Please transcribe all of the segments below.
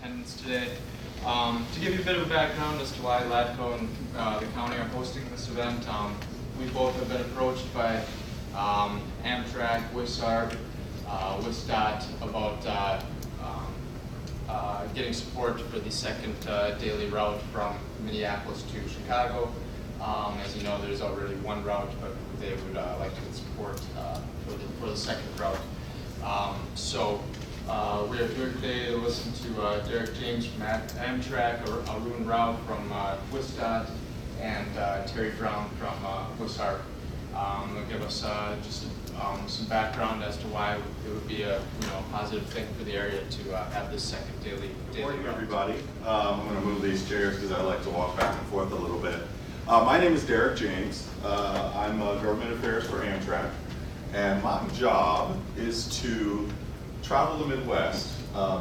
attendance today. To give you a bit of a background as to why LADCO and the county are hosting this event, we both have been approached by Amtrak, WisARP, WisDOT about getting support for the second daily route from Minneapolis to Chicago. As you know, there's already one route, but they would like to get support for the second route. We're here today to listen to Derrick James from Amtrak, Arun Rao from WisDOT, and Terry Brown from WisARP. They'll give us just some background as to why it would be a positive thing for the area to have this second daily Good morning, route. everybody. I'm going to move these chairs because I like to walk back and forth a little bit. My name is Derrick James. I'm Government Affairs for Amtrak, and my job is to travel the Midwest,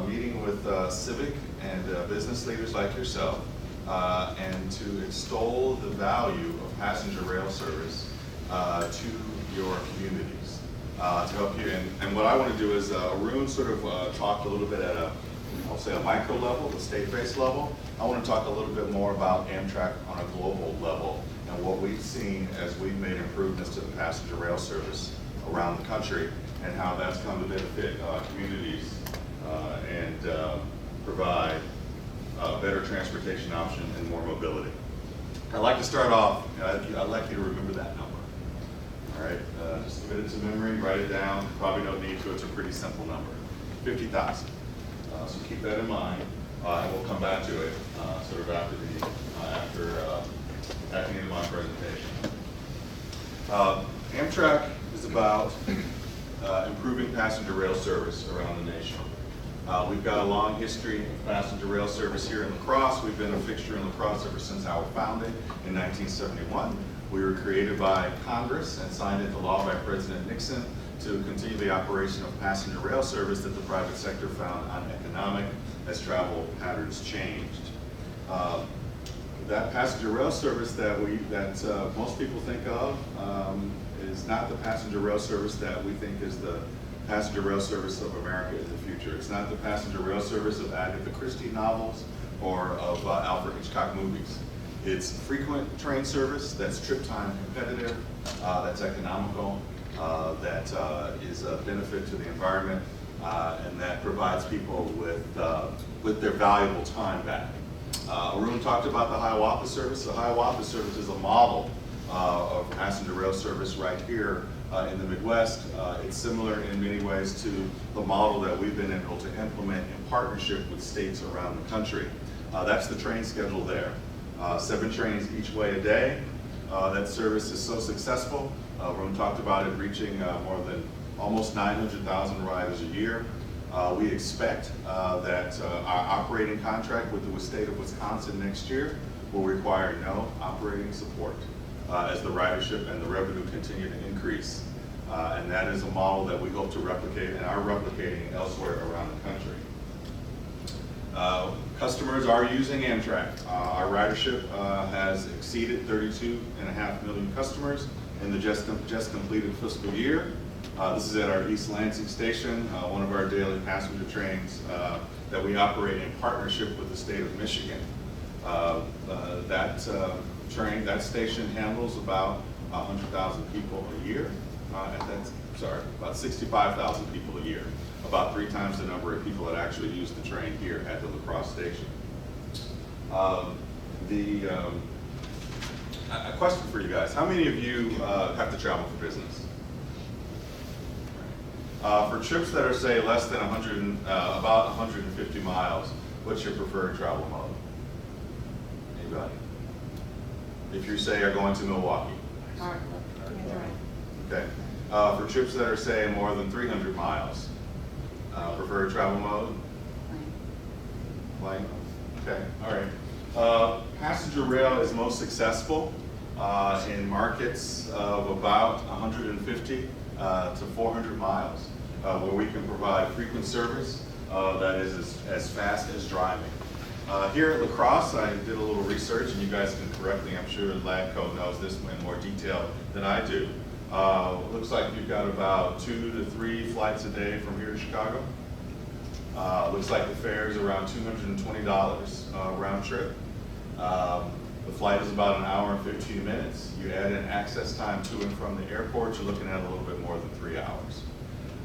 meeting with civic and business leaders like yourself, and to extol the value of passenger rail service to your communities, to help you. And what I want to do is, Arun sort of talked a little bit at I'll say a micro level, the state-based level. I want to talk a little bit more about Amtrak on a global level and what we've seen as we've made improvements to the passenger rail service around the country and how that's come to benefit communities and provide better transportation options and more mobility. I'd like to start off, I'd like you to remember that number. All right, just commit it to memory, write it down. Probably no need to, it's a pretty simple number, 50,000. So keep that in mind, and we'll come back to it sort of after at the end of my presentation. Amtrak is about improving passenger rail service around the nation. We've got a long history of passenger rail service here in LaCrosse. We've been a fixture in LaCrosse ever since our founding in 1971. We were created by Congress and signed into law by President Nixon to continue the operation of passenger rail service that the private sector found uneconomic as travel patterns changed. That passenger rail service that most people think of is not the passenger rail service that we think is the passenger rail service of America in the future. It's not the passenger rail service of Agatha Christie novels or of Alfred Hitchcock movies. It's frequent train service that's trip time competitive, that's economical, that is a benefit to the environment, and that provides people with their valuable time back. Arun talked about the Hiawatha service. The Hiawatha service is a model of passenger rail service right here in the Midwest. It's similar in many ways to the model that we've been able to implement in partnership with states around the country. That's the train schedule there. 7 trains each way a day. That service is so successful. Arun talked about it reaching more than almost 900,000 riders a year. We expect that our operating contract with the state of Wisconsin next year will require no operating support as the ridership and the revenue continue to increase. And that is a model that we hope to replicate and are replicating elsewhere around the country. Customers are using Amtrak. Our ridership has exceeded 32.5 million customers in the just completed fiscal year. This is at our East Lansing station, one of our daily passenger trains that we operate in partnership with the state of Michigan. That station handles about 100,000 people a year, about 65,000 people a year, about 3 times the number of people that actually use the train here at the LaCrosse station. A question for you guys: how many of you have to travel for business? For trips that are, say, less than about 150 miles, what's your preferred travel mode? Anybody? If you say are going to Milwaukee. Okay. For trips that are, say, more than 300 miles, preferred travel mode? Plane. Okay. All right. Passenger rail is most successful in markets of about 150 to 400 miles, where we can provide frequent service that is as fast as driving. Here at LaCrosse, I did a little research, and you guys can correct me. I'm sure LADCO knows this in more detail than I do. Looks like you've got about 2 to 3 flights a day from here to Chicago. Looks like the fare is around $220 round trip. The flight is about an hour and 15 minutes. You add in access time to and from the airport, you're looking at a little bit more than 3 hours.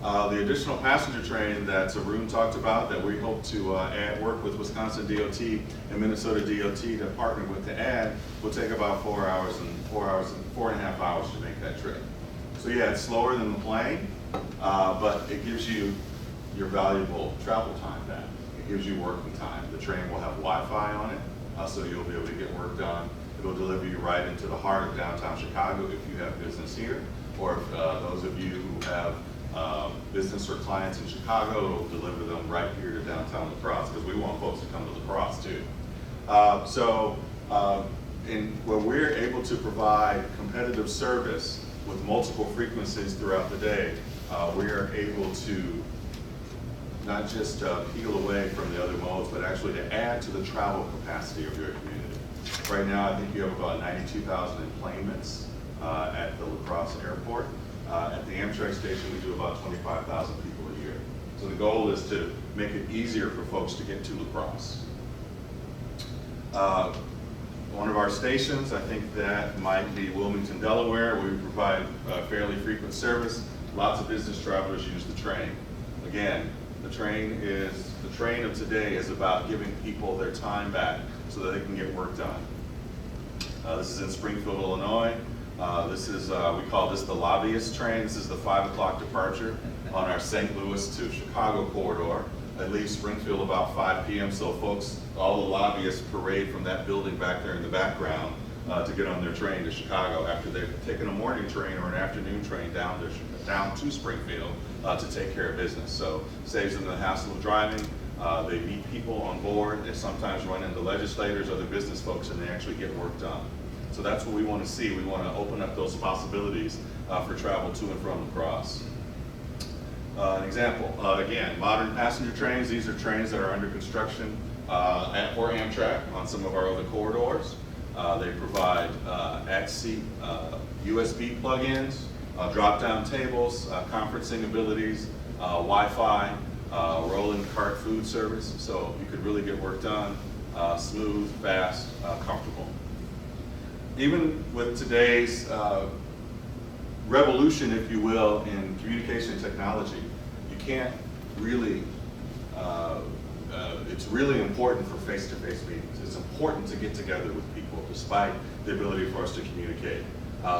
The additional passenger train that Arun talked about that we hope to work with Wisconsin DOT and Minnesota DOT to partner with to add will take about 4.5 hours to make that trip. So yeah, it's slower than the plane, but it gives you your valuable travel time back. It gives you working time. The train will have Wi-Fi on it, so you'll be able to get work done. It'll deliver you right into the heart of downtown Chicago if you have business here, or if those of you who have business or clients in Chicago, it'll deliver them right here to downtown LaCrosse, because we want folks to come to LaCrosse too. Where we're able to provide competitive service with multiple frequencies throughout the day, we are able to not just peel away from the other modes, but actually to add to the travel capacity of your community. Right now, I think you have about 92,000 enplanements at the LaCrosse Airport. At the Amtrak station, we do about 25,000 people a year. So the goal is to make it easier for folks to get to LaCrosse. One of our stations, I think that might be Wilmington, Delaware, where we provide fairly frequent service. Lots of business travelers use the train. Again, the train of today is about giving people their time back so that they can get work done. This is in Springfield, Illinois. This is, we call this the lobbyist train. This is the 5 o'clock departure on our St. Louis to Chicago corridor. It leaves Springfield about 5 p.m. So folks, all the lobbyists parade from that building back there in the background to get on their train to Chicago after they've taken a morning train or an afternoon train down to Springfield to take care of business. So saves them the hassle of driving. They meet people on board. They sometimes run into legislators, other business folks, and they actually get work done. So that's what we want to see. We want to open up those possibilities for travel to and from LaCrosse. An example, again, modern passenger trains. These are trains that are under construction for Amtrak on some of our other corridors. They provide at-seat USB plug-ins, drop-down tables, conferencing abilities, Wi-Fi, rolling cart food service. So you could really get work done, smooth, fast, comfortable. Even with today's revolution, if you will, in communication technology, you can't really, it's really important for face-to-face meetings. It's important to get together with people despite the ability for us to communicate.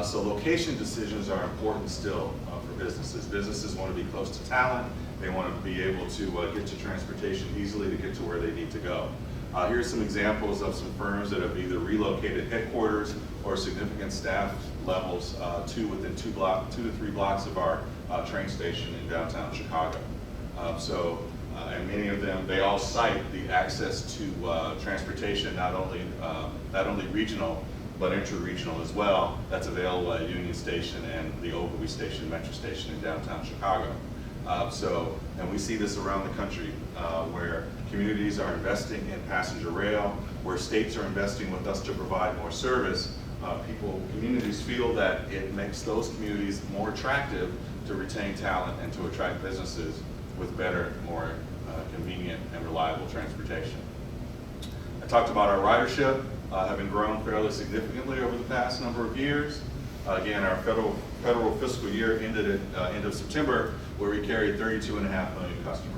So location decisions are important still for businesses. Businesses want to be close to talent. They want to be able to get to transportation easily to get to where they need to go. Here's some examples of some firms that have either relocated headquarters or significant staff levels to within 2 to 3 blocks of our train station in downtown Chicago. And many of them, they all cite the access to transportation, not only regional, but intra-regional as well. That's available at Union Station and the Ogilvie Station, Metro Station in downtown Chicago. And we see this around the country where communities are investing in passenger rail, where states are investing with us to provide more service. Communities feel that it makes those communities more attractive to retain talent and to attract businesses with better, more convenient and reliable transportation. I talked about our ridership having grown fairly significantly over the past number of years. Again, our federal fiscal year ended at end of September, where we carried 32.5 million customers.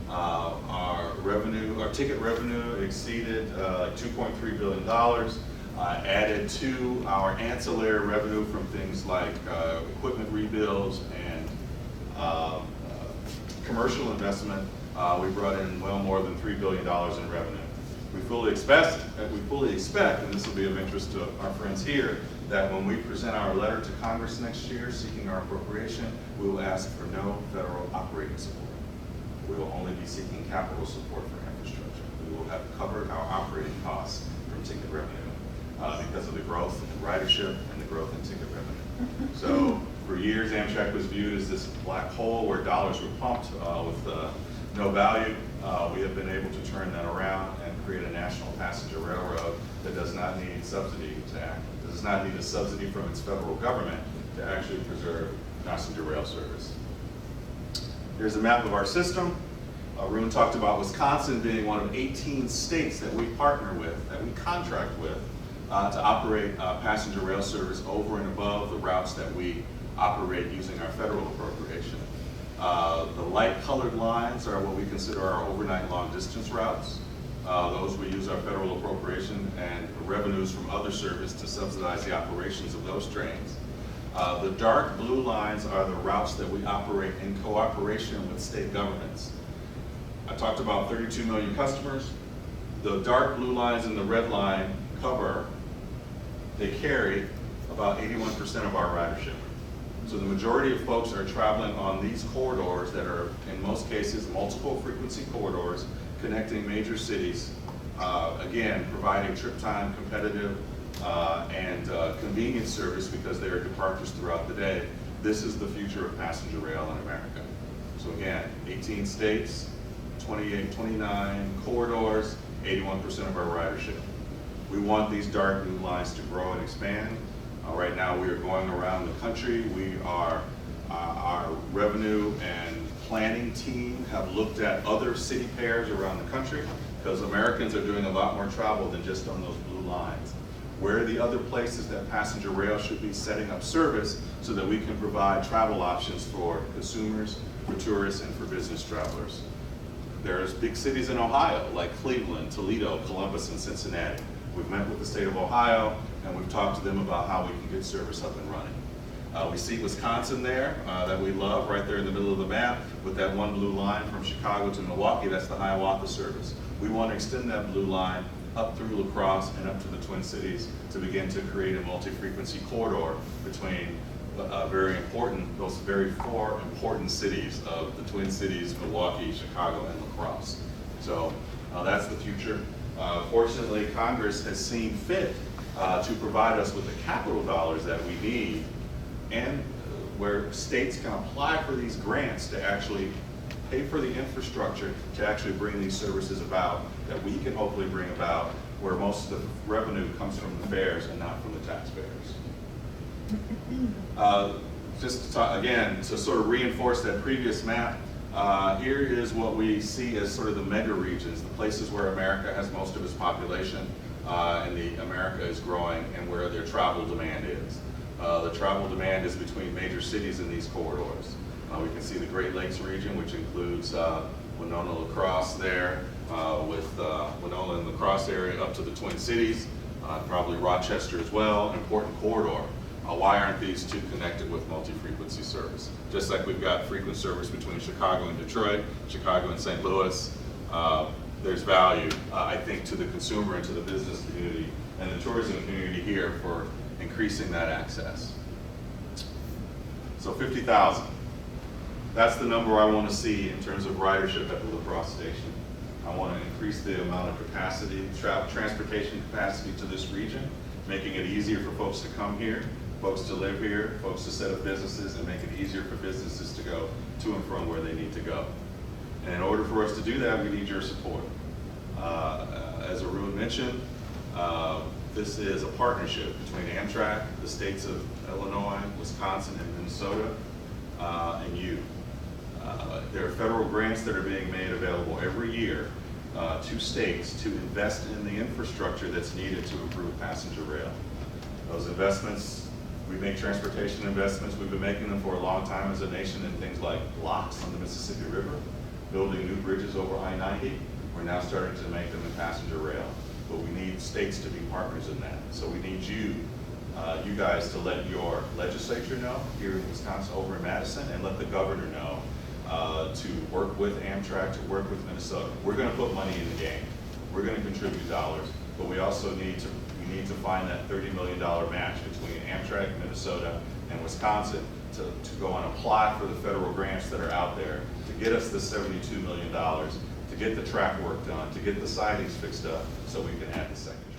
Our ticket revenue exceeded $2.3 billion. Added to our ancillary revenue from things like equipment rebuilds and commercial investment, we brought in well more than $3 billion in revenue. We fully expect, and this will be of interest to our friends here, that when we present our letter to Congress next year seeking our appropriation, we will ask for no federal operating support. We will only be seeking capital support for infrastructure. We will have covered our operating costs from ticket revenue because of the growth in ridership and the growth in ticket revenue. So for years, Amtrak was viewed as this black hole where dollars were pumped with no value. We have been able to turn that around and create a national passenger railroad that does not need subsidy to act. It does not need a subsidy from its federal government to actually preserve passenger rail service. Here's a map of our system. Arun talked about Wisconsin being one of 18 states that we partner with, that we contract with, to operate passenger rail service over and above the routes that we operate using our federal appropriation. The light colored lines are what we consider our overnight long distance routes. Those we use our federal appropriation and revenues from other service to subsidize the operations of those trains. The dark blue lines are the routes that we operate in cooperation with state governments. I talked about 32 million customers. The dark blue lines and the red line they carry about 81% of our ridership. So the majority of folks are traveling on these corridors that are, in most cases, multiple frequency corridors connecting major cities. Again, providing trip time, competitive, and convenient service because there are departures throughout the day. This is the future of passenger rail in America. So again, 18 states, 29 corridors, 81% of our ridership. We want these dark blue lines to grow and expand. Right now we are going around the country. Our revenue and planning team have looked at other city pairs around the country because Americans are doing a lot more travel than just on those blue lines. Where are the other places that passenger rail should be setting up service so that we can provide travel options for consumers, for tourists, and for business travelers? There's big cities in Ohio like Cleveland, Toledo, Columbus, and Cincinnati. We've met with the state of Ohio and we've talked to them about how we can get service up and running. We see Wisconsin there that we love right there in the middle of the map with that one blue line from Chicago to Milwaukee. That's the Hiawatha service. We want to extend that blue line up through LaCrosse and up to the Twin Cities to begin to create a multi-frequency corridor between those very four important cities of the Twin Cities, Milwaukee, Chicago, and LaCrosse. So that's the future. Fortunately, Congress has seen fit to provide us with the capital dollars that we need and where states can apply for these grants to actually pay for the infrastructure to actually bring these services about that we can hopefully bring about where most of the revenue comes from the fares and not from the taxpayers. Just to talk, again, to sort of reinforce that previous map, here is what we see as sort of the mega regions, the places where America has most of its population and America is growing and where their travel demand is. The travel demand is between major cities in these corridors. We can see the Great Lakes region, which includes Winona, LaCrosse there, with Winona and LaCrosse area up to the Twin Cities, probably Rochester as well, an important corridor. Why aren't these two connected with multi-frequency service? Just like we've got frequent service between Chicago and Detroit, Chicago and St. Louis, there's value, I think, to the consumer and to the business community and the tourism community here for increasing that access. So 50,000. That's the number I want to see in terms of ridership at the LaCrosse station. I want to increase the amount of capacity, transportation capacity to this region, making it easier for folks to come here, folks to live here, folks to set up businesses, and make it easier for businesses to go to and from where they need to go. And in order for us to do that, we need your support. As Arun mentioned, this is a partnership between Amtrak, the states of Illinois, Wisconsin, and Minnesota, and you. There are federal grants that are being made available every year to states to invest in the infrastructure that's needed to improve passenger rail. Those investments, we make transportation investments. We've been making them for a long time as a nation in things like locks on the Mississippi River, building new bridges over I-90. We're now starting to make them in passenger rail. But we need states to be partners in that. So we need you guys to let your legislature know here in Wisconsin over in Madison and let the governor know to work with Amtrak, to work with Minnesota. We're going to put money in the game. We're going to contribute dollars, but we also need to find that $30 million match between Amtrak, Minnesota, and Wisconsin to go and apply for the federal grants that are out there to get us the $72 million, to get the track work done, to get the sidings fixed up so we can add the second track.